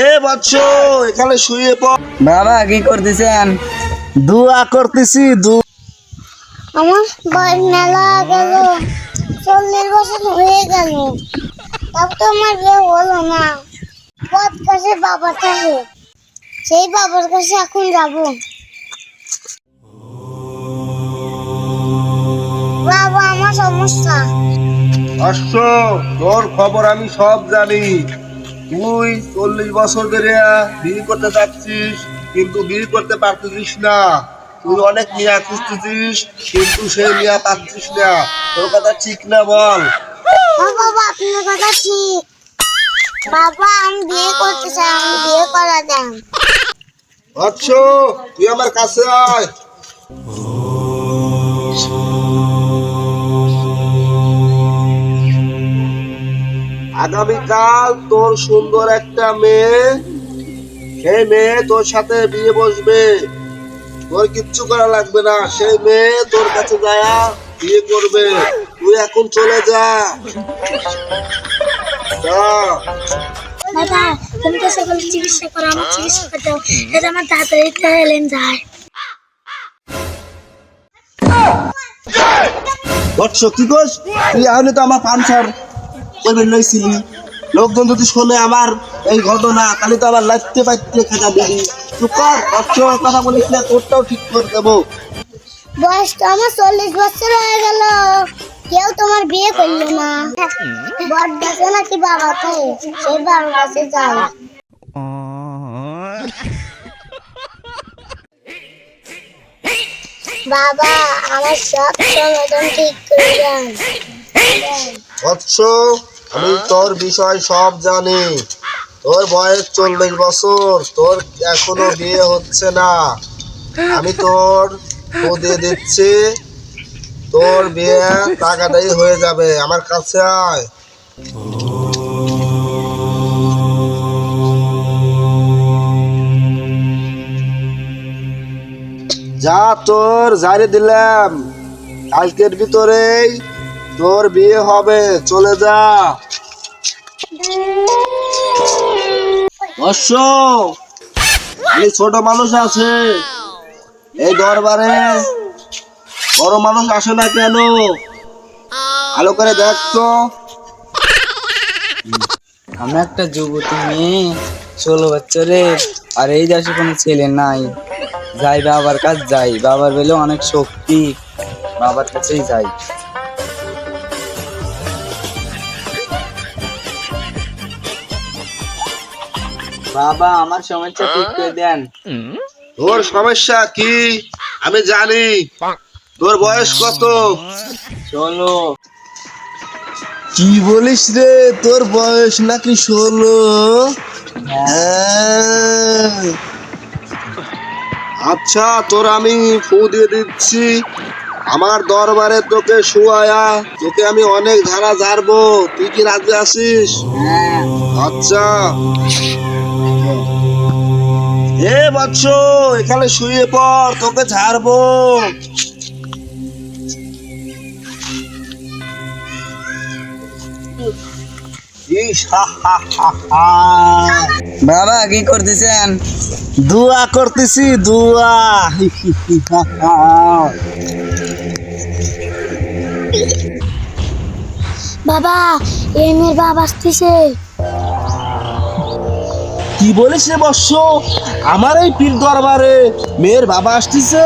এ বৎস, এখানে শুয়ে পড়। বাবা কি করতেছেন? দুয়া করতেছি। আমার বয়স মেলা গেল, 40 বছর হয়ে গেল, তাও তো আমার বিয়ে হলো না। বট কাছে বাবা থাকে, সেই বাবার কাছে এখন যাব। বাবা, আমার সমস্যা। অশ্ব, তোর খবর আমি সব জানি। তুই 40 বছর ধরে বিয়ে করতে চাচ্ছিস, কিন্তু বিয়ে করতে পারতেছিস না। তুই অনেক মিয়া খুঁজতেছিস, কিন্তু সেই মিয়া পাচ্ছিস না। তোর কথা ঠিক না, বল। বাবা, আপনার কথা ঠিক। বাবা, আমি বিয়ে করতে চাই, আমি বিয়ে করা দেন। অশ্ব, তুই আমার কাছে আয়। আগামীকাল তোর সুন্দর একটা মেয়ে, সেই মেয়ে তোর সাথে বিয়ে বসবে। তোর কিচ্ছু করা লাগবে না, সেই মেয়ে তোর কাছে যায় বিয়ে করবে। তুই এখন চলে যা। যা। বাবা, তুমি তো সকলের চিকিৎসা করো, আমার চিকিৎসা করতে হবে। এটা আমার তাড়াতাড়ি এলেন যায়। বৎস, কি করছ তুই? আহলে তো আমার পানসার করবেন লইছিলি। লোকজন যদি শোনে আমার এই ঘটনা, তাহলে তো আবার লাগতে পাইতে খেতা দিবি। চুপ কর বৎস, কথা বলিস না, তোরটাও ঠিক করে দেবো। বয়স তো আমার 40 বছর হয়ে গেল, কেউ তোমার বিয়ে করলো না। বট ডাকে নাকি বাবা থাকে, সেই বাবার কাছে যাই। বাবা, আমার সব সমাধান ঠিক করে দেন। বৎস, আমি তোর বিষয় সব জানি। তোর বয়স 40 বছর, তোর এখনো বিয়ে হচ্ছে না। আমি তোর দিয়ে দিচ্ছি, তোর বিয়ে টাকাটাই হয়ে যাবে। আমার কাছে আয়। যা, তোর জারি দিলাম, কালকের ভিতরেই তোর বিয়ে হবে। চলে যা। অশ্ব, এই ছোট মানুষ আছে এই দরবারে, বড় মানুষ আসে না কেন? ভালো করে দেখ তো। আমি একটা যুবতী মেয়ে, 16 বছরের, আর এই দেশে কোনো ছেলে নাই। যাই বাবার কাছে যাই, বাবার বেলে অনেক শক্তি, বাবার কাছেই যাই। বাবা, আমার সমস্যা ঠিক করে দেন। তোর সমস্যা কি আমি জানি। তোর বয়স কত? 16। কি বলিস রে, তোর বয়স নাকি 16? হ্যাঁ। আচ্ছা, তোর আমি ফু দিয়ে দিচ্ছি। আমার দরবারে তোকে শুয়ায়া তোকে আমি অনেক ধারা ঝাড়বো। তুই কি রাজি আছিস? হ্যাঁ। আচ্ছা। এ বৎস, এখানে শুয়ে পড়, তোকে ঝাড়বো। ইস, হা হা হা হা। বাবা কি করতেছেন? দুয়া করতেছি, দুয়া। বাবা, এই মেয়ের বাবা আসতেছে। কি বলিস রে বৎস? আমার এই পীর দরবারে মেয়ের বাবা আসতেছে?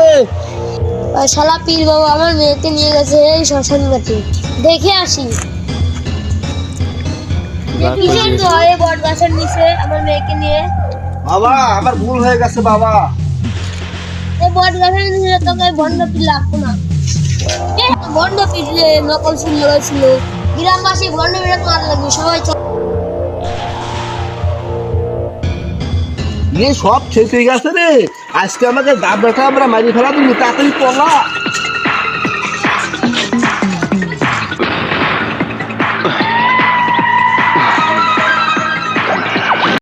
ওই শালা পীর বাবা আমার মেয়েকে নিয়ে গেছে এই শ্মশান ঘাটে, দেখে আসি। কিসের ভয়ে বট গাছের নিচে আমার মেয়েকে নিয়ে? বাবা, আমার ভুল হয়ে গেছে বাবা। এই বট গাছের নিচে তোকে ভণ্ড পীর লাগতো না। ভণ্ড পীর রে, নকল সুন্দর ছিল। গ্রামবাসী ভণ্ড পীরে মার লাগবে সবাই। সব ঠিক হয়ে গেছে রে। আজকে আমাকে দাঁত ব্যথা আমরা মারি ফেলা দিবি, তাড়াতাড়ি পড়া।